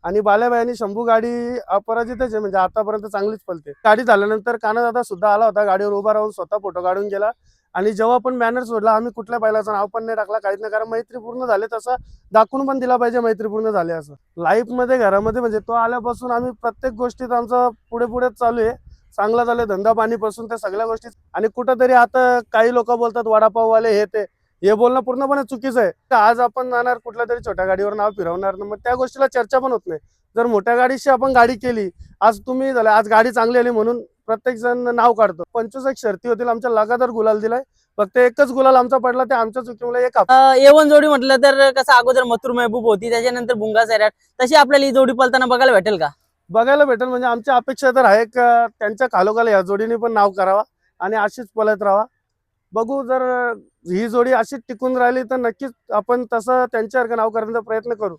आणि बाल्याबाई आणि शंभू गाडी अपराजितच आहे, म्हणजे आतापर्यंत चांगलीच पळते. गाडी झाल्यानंतर कानादादा सुद्धा आला होता, गाडीवर उभा राहून स्वतः फोटो काढून गेला. आणि जेव्हा पण बॅनर सोडला आम्ही कुठल्या बैलाचं नाव पण नाही टाकला, काहीच नाही, कारण मैत्रीपूर्ण झाले तसं दाखवून पण दिला पाहिजे मैत्रीपूर्ण झाले असं. लाईफ मध्ये घरामध्ये म्हणजे तो आल्यापासून आम्ही प्रत्येक गोष्टीत आमचं पुढे पुढेच चालू आहे. चांगला झालं धंदा पाणीपासून त्या सगळ्या गोष्टी. आणि कुठंतरी आता काही लोक बोलतात वडापाववाले हे ते, हे बोलणं पूर्णपणे चुकीचं आहे. आज आपण जाणार कुठल्या तरी छोट्या गाडीवर नाव फिरवणार ना, मग त्या गोष्टीला चर्चा पण होत नाही. जर मोठ्या गाडीशी आपण गाडी केली, आज तुम्ही झालं आज गाडी चांगली आली म्हणून प्रत्येक जण नाव काढतो. 25 शर्ती होतील, आमच्या लगातार गुलाल दिलाय. फक्त एकच गुलाल आमचा पडला, ते आमच्या चुकीमुळे एक A1 जोडी म्हटलं तर कसं अगोदर मथुर महबूब होती, त्याच्यानंतर बुंगा सैराट, तशी आपल्याला ही जोडी पळताना बघायला भेटेल का? बघायला भेटेल. म्हणजे आमची अपेक्षा तर आहे का त्यांच्या खालोखाल या जोडीने पण नाव करावा आणि अशीच पळत राहावा. बघू, जर ही जोडी अशीच टिकून राहिली तर नक्कीच आपण तसं त्यांच्यासारखं नाव करण्याचा प्रयत्न करू.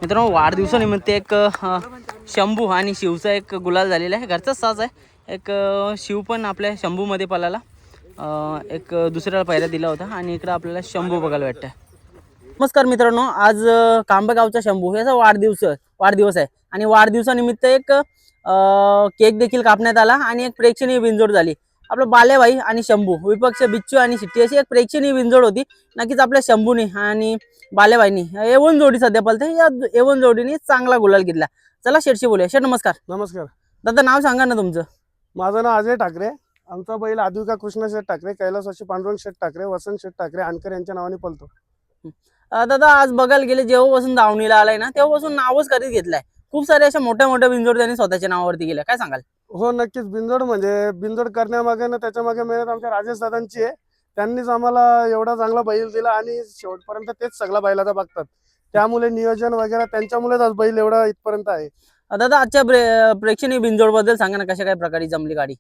मित्रांनो, वाढदिवसानिमित्त एक शंभू आणि शिवचा एक गुलाल झालेला आहे. घरचाच साज आहे. एक शिव पण आपल्या शंभूमध्ये पळाला, एक दुसऱ्याला पायऱ्या दिला होता आणि इकडं आपल्याला शंभू बघायला भेटतं. नमस्कार मित्रांनो, आज कांबेगावचा शंभू याचा वाढदिवस आहे आणि वाढदिवसानिमित्त एक केक देखील कापण्यात आला आणि एक प्रेक्षणीय बिनजोड झाली. आपलं बालेभाई आणि शंभू विपक्ष बिच्चू आणि शिट्टी अशी एक प्रेक्षणीय बिनजोड होती. नक्कीच आपल्या शंभूने आणि बालेभाईनी A1 जोडी सध्या पळते, या A1 जोडीने चांगला गुलाल घेतला. चला शेठशी बोलूया. शेठ नमस्कार. नमस्कार. दादा नाव सांगा ना तुमचं. माझं नाव अजय ठाकरे. आमचा बैल आद्विका कृष्ण शेठ ठाकरे, कैलासवासी पांडुरंग शेठ ठाकरे, वसंत शेठ ठाकरे आणकर यांच्या नावाने पळतो. दादा आज बघायला गेले, जेव्हापासून दावणीला आलाय ना तेव्हापासून नावच कधीच घेतलाय. खूप सारे अशा मोठ्या मोठ्या बिनजोड त्यांनी स्वतःच्या नावावरती गेल्या, काय सांगाल? हो नक्कीच. बिनजोड म्हणजे बिनजोड करण्यामागे ना त्याच्या मागे मेहनत आमच्या राजेश दादांची आहे. त्यांनीच आम्हाला एवढा चांगला बैल दिला आणि शेवटपर्यंत तेच सगळा बैलाचा बघतात. त्यामुळे नियोजन वगैरे त्यांच्यामुळेच आज बैल एवढा इथपर्यंत आहे. दादा आजच्या प्रेक्षणीय बिनजोड बद्दल सांगा ना, कशा काय प्रकारे जमली गाडी?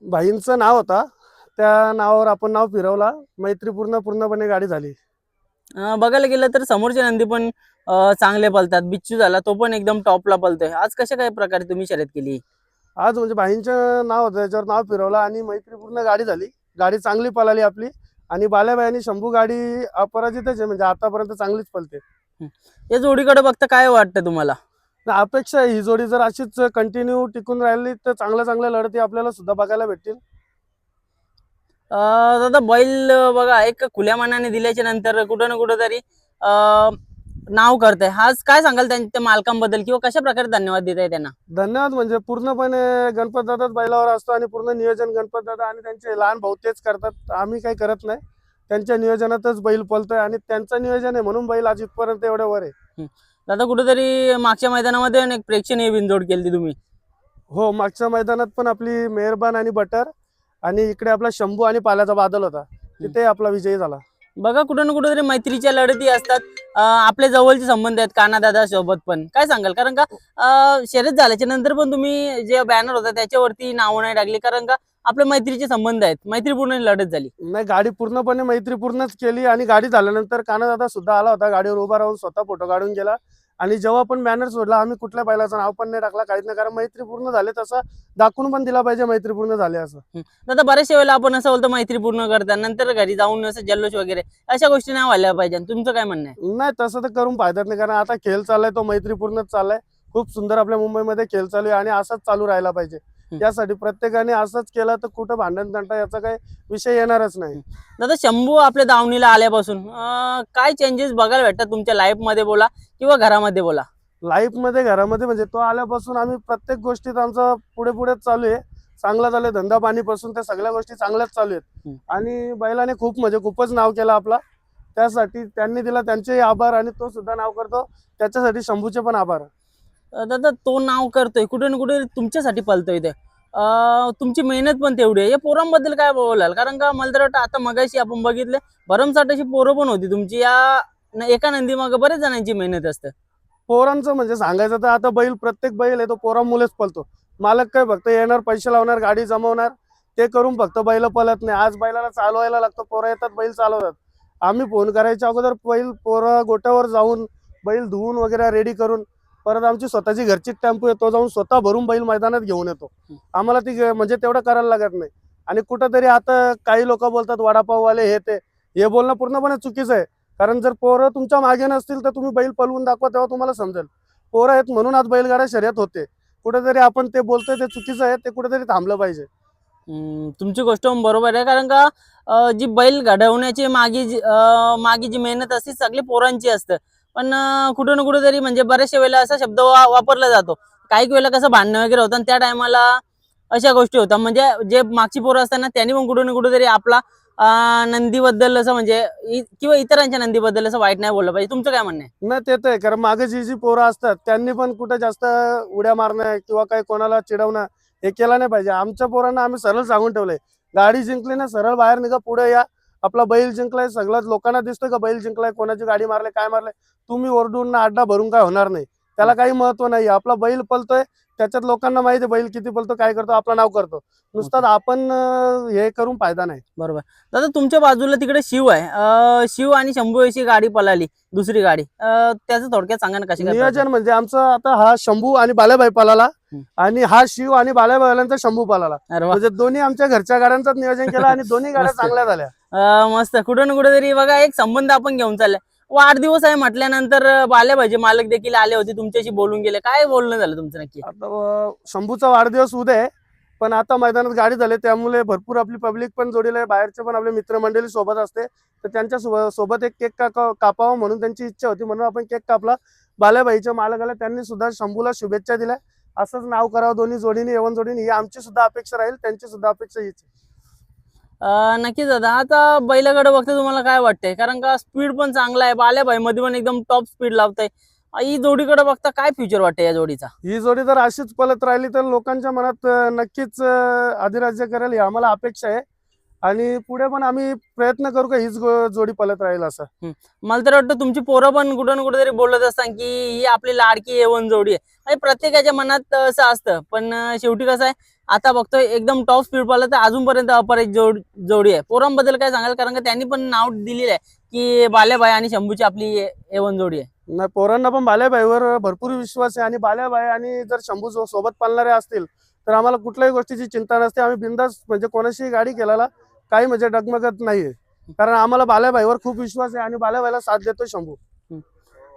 भाईंचं नाव होता, त्या नावावर आपण नाव फिरवला, पूर्णपणे गाडी झाली. बघायला गेलं तर समोरचे नंदी पण चांगले पळतात. बिच्चू झाला, तो पण एकदम टॉपला पळतोय. आज कशा काय प्रकारे तुम्ही शर्यत केली? आज म्हणजे भाईंचं नाव होतं, त्याच्यावर नाव फिरवलं आणि मैत्रीपूर्ण गाडी झाली. गाडी चांगली पळाली आपली. आणि बाल्याबाई आणि शंभू गाडी अपराजितच आहे, म्हणजे आतापर्यंत चांगलीच पळते. या जोडीकडे बघता काय वाटतं तुम्हाला? अपेक्षा आहे ही जोडी जर अशीच कंटिन्यू टिकून राहिली तर चांगल्या लढती आपल्याला सुद्धा बघायला भेटतील. दादा बैल बघा एक खुल्या मनाने दिल्याच्या नंतर कुठं ना कुठं तरी नाव करतंय. आज काय सांगाल त्यांच्या मालकांबद्दल किंवा कशा प्रकारे धन्यवाद देत आहे त्यांना? धन्यवाद. म्हणजे पूर्णपणे गणपत दादाच बैलावर असतो आणि पूर्ण नियोजन गणपत दादा आणि त्यांचे लहान भाऊ तेच करतात. आम्ही काही करत नाही. त्यांच्या नियोजनातच बैल पळतोय आणि त्यांचं नियोजन आहे म्हणून बैल आज इथपर्यंत एवढ्या वर आहे. दादा कुठेतरी मागच्या मैदानामध्ये एक प्रेक्षणीय बिनजोड केली तुम्ही. हो, मागच्या मैदानात पण आपली मेहरबान आणि बटर आणि इकडे आपला शंभू आणि पाल्याचा बादल होता, तिथे आपला विजयी झाला. बघा कुठं ना कुठेतरी मैत्रीच्या लढती असतात. आपले जवळचे संबंध आहेत कानादादा सोबत पण, काय सांगाल? कारण का शर्यत झाल्याच्या नंतर पण तुम्ही जे बॅनर होता त्याच्यावरती नाव नाही टाकली, कारण का आपले मैत्रीचे संबंध आहेत, मैत्रीपूर्ण लढत झाली. नाही, गाडी पूर्णपणे मैत्रीपूर्णच केली आणि गाडी झाल्यानंतर कानादादा सुद्धा आला होता, गाडीवर उभा राहून स्वतः फोटो काढून गेला. आणि जेव्हा पण बॅनर सोडला आम्ही कुठल्या बैलाचं नाव पण नाही टाकला, काहीच नाही, कारण मैत्रीपूर्ण झाले तसं दाखवून पण दिला पाहिजे मैत्रीपूर्ण झाले असं. दादा बऱ्याचशा वेळेला आपण असं बोलतो मैत्रीपूर्ण करता, नंतर घरी जाऊन असं जल्लोष वगैरे अशा गोष्टी नाही व्हायला पाहिजे. तुमचं काय म्हणणं आहे? नाही, तसं तर करून फायद्यात नाही, कारण आता खेळ चाललाय तो मैत्रीपूर्णच चाललाय. खूप सुंदर आपल्या मुंबईमध्ये खेळ चालू आहे आणि असाच चालू राहायला पाहिजे. यासाठी प्रत्येकाने असंच केलं तर कुठं भांडण तंटा याचा काही विषय येणारच नाही. दादा शंभू आपल्या दावणीला आल्यापासून काय चेंजेस बघायला भेटतात तुमच्या लाईफ मध्ये बोला किंवा घरामध्ये बोला? लाईफ मध्ये घरामध्ये म्हणजे तो आल्यापासून आम्ही प्रत्येक गोष्टीत आमचं पुढेच चालू आहे. चांगला झालं धंदा पाणीपासून त्या सगळ्या गोष्टी चांगल्याच चालू आहेत. आणि बैलाने खूपच नाव केलं आपला, त्यासाठी त्यांनी दिला त्यांचेही आभार आणि तो सुद्धा नाव करतो त्याच्यासाठी शंभूचे पण आभार. दादा तो नाव करतोय कुठे ना कुठे तुमच्यासाठी पळतोय ते, तुमची मेहनत पण तेवढी आहे. या पोरांबद्दल काय बोलाल? कारण का मला तर वाटतं आता मगाशी आपण बघितले भरमसाठ अशी पोरं पण होती तुमची. या एका नंदी मागे बरेच जणांची मेहनत असते. पोरांचं म्हणजे सांगायचं तर आता प्रत्येक बैल आहे तो पोरांमुळेच पळतो. मालक काय फक्त येणार, पैसे लावणार, गाडी जमवणार, ते करून फक्त बैल पळत नाही. आज बैलाला चालवायला लागतं, पोरं येतात बैल चालवतात. आम्ही फोन करायच्या अगोदर पोरं गोट्यावर जाऊन बैल धुवून वगैरे रेडी करून परत आमची स्वतःची घरची टेम्पो येतो, जाऊन स्वतः भरून बैल मैदानात घेऊन येतो. आम्हाला ती म्हणजे तेवढं करायला लागत नाही. आणि कुठंतरी आता काही लोक बोलतात वडापाववाले हे ते, हे बोलणं पूर्णपणे चुकीचं आहे. कारण जर पोरं तुमच्या मागे नसतील तर तुम्ही बैल पळवून दाखवा, तेव्हा तुम्हाला समजेल. पोरं आहेत म्हणून आज बैलगाड्या शर्यत होते. कुठेतरी आपण ते बोलतोय ते चुकीचं आहे, ते कुठेतरी थांबलं पाहिजे. तुमची गोष्ट बरोबर आहे. कारण का जी बैल घडवण्याची मागे जी मेहनत असते सगळी पोरांची असते. पण कुठं ना कुठेतरी म्हणजे बऱ्याचशा वेळेला असा शब्द वापरला जातो. काही वेळेला कसं भांडणं वगैरे होतं आणि त्या टायमाला अशा गोष्टी होतात. म्हणजे जे मागची पोरं असताना त्यांनी पण कुठं ना कुठेतरी आपला नंदीबद्दल असं म्हणजे किंवा इतरांच्या नंदीबद्दल असं वाईट नाही बोललं पाहिजे. तुमचं काय म्हणणं आहे? नाही ते तर आहे, कारण मागे जी जी पोरं असतात त्यांनी पण कुठं जास्त उड्या मारणं किंवा काही कोणाला चिडवणं हे केलं नाही पाहिजे. आमच्या पोरांना आम्ही सरळ सांगून ठेवलंय, गाडी जिंकली ना सरळ बाहेर निघा, पुढे या. आपला बैल जिंकलाय, सगळ्याच लोकांना दिसतोय का बैल जिंकलाय, कोणाची गाडी मारले काय मारले, तुम्ही ओरडून ना अड्डा भरून काय होणार नाही. त्याला काही महत्व नाही. आपला बैल पलतोय, त्याच्यात लोकांना माहिती आहे बैल किती पलतो, काय करतो, आपलं नाव करतो. नुसतं आपण हे करून फायदा नाही. बरोबर. दादा तुमच्या बाजूला तिकडे शिव आहे. शिव आणि शंभू अशी गाडी पळाली, दुसरी गाडी. त्याचं थोडक्यात सांगा ना, कशी काय नियोजन म्हणजे आमचं आता हा शंभू आणि बालेबाई पळाला, आणि हा शिव आणि बालेबाईचा शंभू पळाला. अरे वा. म्हणजे दोन्ही आमच्या घरच्या गाड्यांचं नियोजन केलं आणि दोन्ही गाड्या मस्त. चांगल्या झाल्या. मस्त. कुठं ना कुठेतरी बघा एक संबंध आपण घेऊन चाललाय. वाढदिवस आहे म्हटल्यानंतर बालेभाईचे मालक देखील आले होते, तुमच्याशी बोलून गेले. काय बोलणं झालं तुमचं नक्की? आता शंभूचा वाढदिवस उद्या आहे, पण आता मैदानात गाडी झाली त्यामुळे भरपूर आपली पब्लिक पण जोडीला आहे, बाहेरचे पण आपले मित्रमंडळी सोबत असते. तर त्यांच्या सोबत एक केक कापावा म्हणून त्यांची इच्छा होती, म्हणून आपण केक कापला. बालेबाईच्या मालकाला त्यांनी सुद्धा शंभूला शुभेच्छा दिल्या. असंच नाव करावं दोन्ही जोडीने, एवन जोडीने, ही आमची सुद्धा अपेक्षा राहील, त्यांची सुद्धा अपेक्षा हीच आहे. नक्कीच दादा. आता बैलाकडे बघता तुम्हाला काय वाटतंय? कारण का स्पीड पण चांगला आहे, बालेभाई मध्ये पण एकदम टॉप स्पीड लावताय. ही जोडीकडे बघता काय फ्युचर वाटतंय या जोडीचा? ही जोडी जर अशीच पळत राहिली तर लोकांच्या मनात नक्कीच अधिराज्य करेल, ही आम्हाला अपेक्षा आहे. आणि पुढे पण आम्ही प्रयत्न करू का हीच जोडी पळत राहील असं. मला तर वाटतं तुमची पोरं पण कुठं ना कुठेतरी बोलत असतात की ही आपली लाडकी A1 जोडी आहे. आणि प्रत्येकाच्या मनात असं असतं. पण शेवटी कसं आहे, आता बघतोय एकदम टॉप स्पीड पाहिलं तर अजूनपर्यंत अपराजित जोडी आहे. पोरांबद्दल काय सांगाल? कारण का त्यांनी पण नाव दिलेलं आहे की बालेभाई आणि शंभूची आपली A1 जोडी आहे. नाही, पोरांना पण बाल्याबाईवर भरपूर विश्वास आहे, आणि बाल्याबाई आणि जर शंभू सोबत पाळणारे असतील तर आम्हाला कुठल्याही गोष्टीची चिंता नसते. आम्ही बिंदास म्हणजे कोणाशी गाडी केल्याला काही म्हणजे डगमगत नाहीये, कारण आम्हाला बाल्याबाईवर खूप विश्वास आहे आणि बाल्याबाईला साथ देतो शंभू.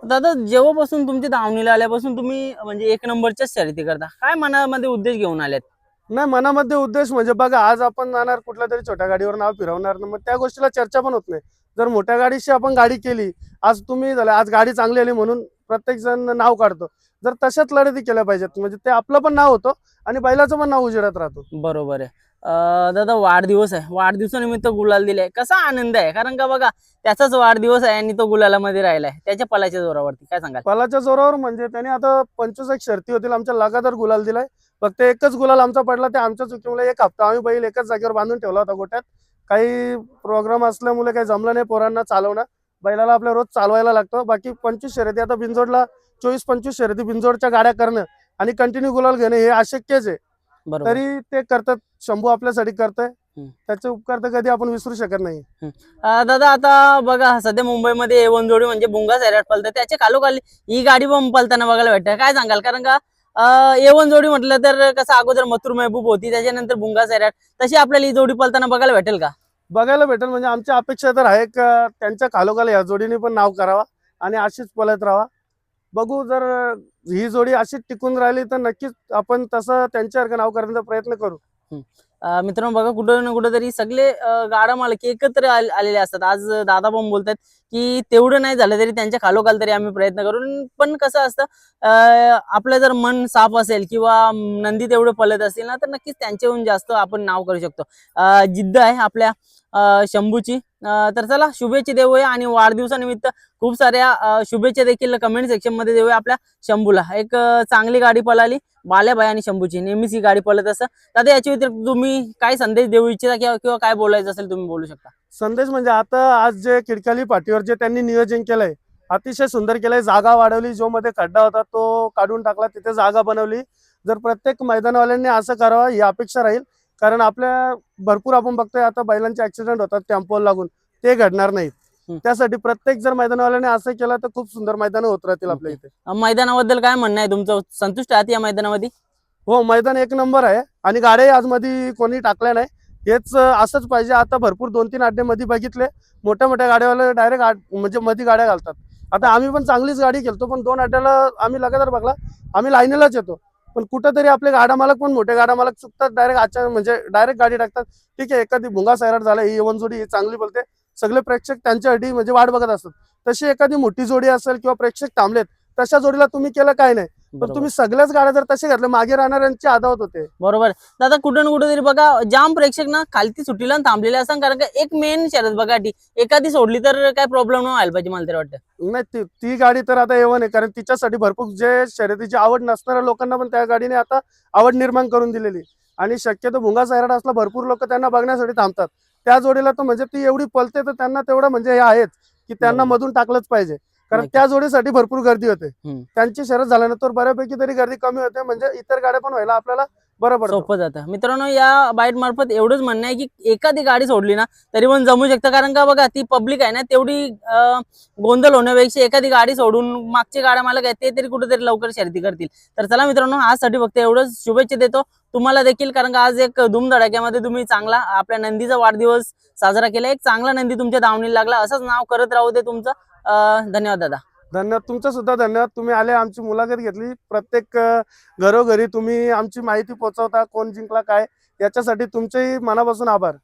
दादा जेव्हापासून तुमच्या धावणीला आल्यापासून तुम्ही म्हणजे एक नंबरच्याच शर्यती करता, काय मनामध्ये उद्देश घेऊन आलेत? नाही, मनामध्ये उद्देश म्हणजे बघा, आज आपण जाणार कुठल्या तरी छोट्या गाडीवर नाव फिरवणार ना, मग त्या गोष्टीला चर्चा पण होत नाही. जर मोठ्या गाडीशी आपण गाडी केली, आज तुम्ही झालं आज गाडी चांगली आली म्हणून प्रत्येक जण नाव काढतो. जर तशाच लढती केल्या पाहिजेत म्हणजे ते आपलं पण नाव होतं आणि बैलाचं पण नाव उजेडत राहतो. बरोबर आहे. दादा वाढदिवस आहे, वाढदिवसानिमित्त गुलाल दिलाय, कसा आनंद आहे? कारण का बघा त्याचाच वाढदिवस आहे आणि तो गुलालामध्ये राहिलाय, त्याच्या पलाच्या जोरावरती काय सांगाल? पलाच्या जोरावर म्हणजे त्याने आता 25 शर्ती होतील, आमच्या लगातार गुलाल दिलाय. फक्त एकच गुलाल आमचा पडला, ते आमच्या चुकीमुळे. एक हप्ता आम्ही बैल एकाच जागेवर बांधून ठेवला होता गोट्यात. काही प्रोग्राम असल्यामुळे काही जमलं नाही पोरांना चालवणं. बैलाला आपल्या रोज चालवायला लागतं. बाकी 25 शर्यती आता बिनजोडला 24-25 शर्यती बिनजोडच्या गाड्या करणं आणि कंटिन्यू गुलाल घेणं हे अशक्यच आहे. बरोबर. तरी ते करतात, शंभू आपल्यासाठी करतोय. त्याचे उपकार तर कधी आपण विसरू शकत नाही. दादा आता बघा सध्या मुंबईमध्ये A1 जोडी म्हणजे बुंगा सैराट पळतात, त्याच्या खालोखाली ही गाडी पण पळताना बघायला भेटते. काय सांगाल? कारण का A1 जोडी म्हटलं तर कसं अगोदर मथुर महबूब होती, त्याच्यानंतर बुंगा सैराट, तशी आपल्याला ही जोडी पळताना बघायला भेटेल का? बघायला भेटेल म्हणजे आमची अपेक्षा तर आहे का त्यांच्या खालोखाल या जोडीने पण नाव करावा आणि अशीच पळत राहावा. बघू, जर ही जोडी अशीच टिकून राहिली तर नक्कीच आपण तसं त्यांच्यासारखं नाव करण्याचा प्रयत्न करू. मित्रांनो बघा कुठं ना कुठं तरी सगळे गाडा मालक एकत्र आलेले असतात. आज दादा पण बोलतात की तेवढं नाही झालं तरी त्यांच्या खालोखाल तरी आम्ही प्रयत्न करू. पण कसं असतं, आपलं जर मन साफ असेल किंवा नंदी तेवढं पळत असतील ना, तर नक्कीच त्यांच्याहून जास्त आपण नाव करू शकतो. जिद्द आहे आपल्या शंभूची. तर चला शुभेच्छा देऊया आणि वाढदिवसानिमित्त खूप साऱ्या शुभेच्छा देखील कमेंट सेक्शन मध्ये देऊया आपल्या शंभूला. एक चांगली गाडी पळाली बाल्याबाई आणि शंभूची, नेहमीच ही गाडी पळत असतं. दादा याच्या व्यतिरिक्त तुम्ही काय संदेश देऊ इच्छिता किंवा काय बोलायचं असेल तुम्ही बोलू शकता. संदेश म्हणजे आता आज जे किडकाली पाठीवर जे त्यांनी नियोजन केलंय अतिशय सुंदर केलंय. जागा वाढवली, जो मध्ये खड्डा होता तो काढून टाकला, तिथे जागा बनवली. जर प्रत्येक मैदानवाल्यांनी असं करावं ही अपेक्षा राहील, कारण आपल्या भरपूर आपण बघतोय आता बैलांचे ऍक्सिडेंट होतात टेम्पो लागून, ते घडणार नाहीत. त्यासाठी प्रत्येक जर मैदानवाल्याने असं केलं तर खूप सुंदर मैदान होत राहतील आपल्या इथे. मैदानाबद्दल काय म्हणणं आहे तुमचं? संतुष्ट आहात या मैदानामध्ये? हो, मैदान एक नंबर आहे आणि गाड्या आज मध्ये कोणी टाकल्या नाही. हेच असंच पाहिजे. आता भरपूर 2-3 अड्डे मध्ये बघितले, मोठ्या मोठ्या गाड्यावाले डायरेक्ट म्हणजे मध्ये गाड्या घालतात. आता आम्ही पण चांगलीच गाडी खेळतो, पण 2 अड्ड्याला आम्ही लगातार बघला, आम्ही लाईनीलाच येतो. पण कुठंतरी आपले गाडा मालक पण मोठे गाडा मालक चुकतात, डायरेक्ट अचानक म्हणजे डायरेक्ट गाडी टाकतात. ठीक आहे, एखादी भुंगा सैराट झाला, ही यवन जोडी ही चांगली बोलते, सगळे प्रेक्षक त्यांच्यासाठी म्हणजे वाट बघत असतात. तशी एखादी मोठी जोडी असेल किंवा प्रेक्षक थांबलेत, तशा जोडीला तुम्ही केलं काय नाही, पण तुम्ही सगळ्याच गाड्या जर तसे घातले, मागे राहणाऱ्यांची आदावत होते. बरोबर दादा, कुठं ना कुठं तरी बघा जाम प्रेक्षक ना खालती सुट्टीला थांबलेले असं, कारण का एक मेन शर्यत बघा ती एखादी सोडली तर काय प्रॉब्लेम नाही व्हायला पाहिजे, मला तरी वाटतं. नाही, ती गाडी तर आता येवण आहे, कारण तिच्यासाठी भरपूर जे शर्यतीची आवड नसणाऱ्या लोकांना पण त्या गाडीने आता आवड निर्माण करून दिलेली. आणि शक्यतो भुंगा सैराट असला भरपूर लोक त्यांना बघण्यासाठी थांबतात. त्या जोडीला तर म्हणजे ती एवढी पलते तर त्यांना तेवढं म्हणजे हे आहेच की त्यांना बरोबर. मधून टाकलंच पाहिजे, कारण नक्की. त्या जोडीसाठी भरपूर गर्दी होते. हम्म. त्यांची शर्यत झाल्यानंतर बऱ्यापैकी तरी गर्दी कमी होते, म्हणजे इतर गाड्या पण व्हायला आपल्याला बरं पडतं. सोपं जातं. मित्रांनो, या बाईट मार्फत एवढंच म्हणणं आहे की एखादी गाडी सोडली ना तरी पण जमू शकतं, कारण का बघा ती पब्लिक आहे ना, तेवढी गोंधळ होण्यापेक्षा एखादी गाडी सोडून मागची गाड्या मालक आहेत ते तरी कुठेतरी लवकर शर्यती करतील. तर चला मित्रांनो, आजसाठी फक्त एवढंच. शुभेच्छा देतो तुम्हाला देखील, कारण का आज एक धूमधडाक्यामध्ये तुम्ही चांगला आपल्या नंदीचा वाढदिवस साजरा केला. एक चांगला नंदी तुमच्या दावणीला लागला, असंच नाव करत राहू दे तुमचं. धन्यवाद दादा. धन्यवाद, तुमचं सुद्धा धन्यवाद. तुम्ही आले, आमची मुलाखत घेतली. प्रत्येक घरोघरी तुम्ही आमची माहिती पोहोचवता, कोण जिंकला काय, याच्यासाठी तुमचेही मनापासून आभार.